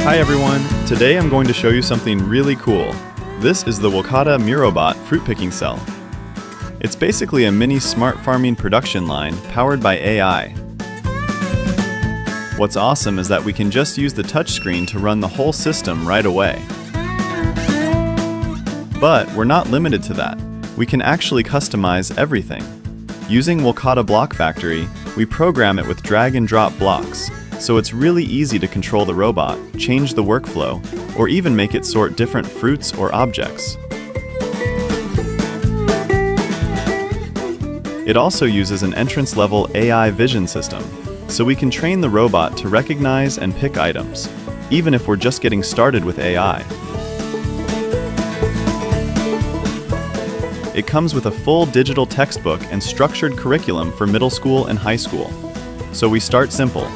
Hi everyone, today I'm going to show you something really cool. This is the WLKATA Mirobot fruit picking cell. It's basically a mini smart farming production line powered by AI. What's awesome is that we can just use the touchscreen to run the whole system right away. But we're not limited to that. We can actually customize everything. Using WLKATA Block Factory, we program it with drag and drop blocks, so it's really easy to control the robot, change the workflow, or even make it sort different fruits or objects. It also uses an entrance-level AI vision system, so we can train the robot to recognize and pick items, even if we're just getting started with AI. It comes with a full digital textbook and structured curriculum for middle school and high school. So we start simple,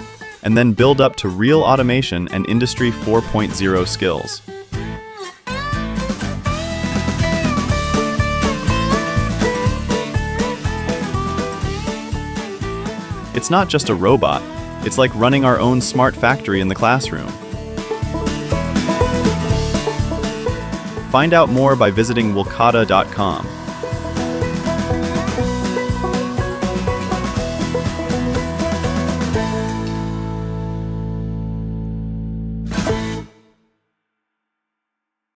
and then build up to real automation and Industry 4.0 skills. It's not just a robot, it's like running our own smart factory in the classroom. Find out more by visiting WLKATA.com.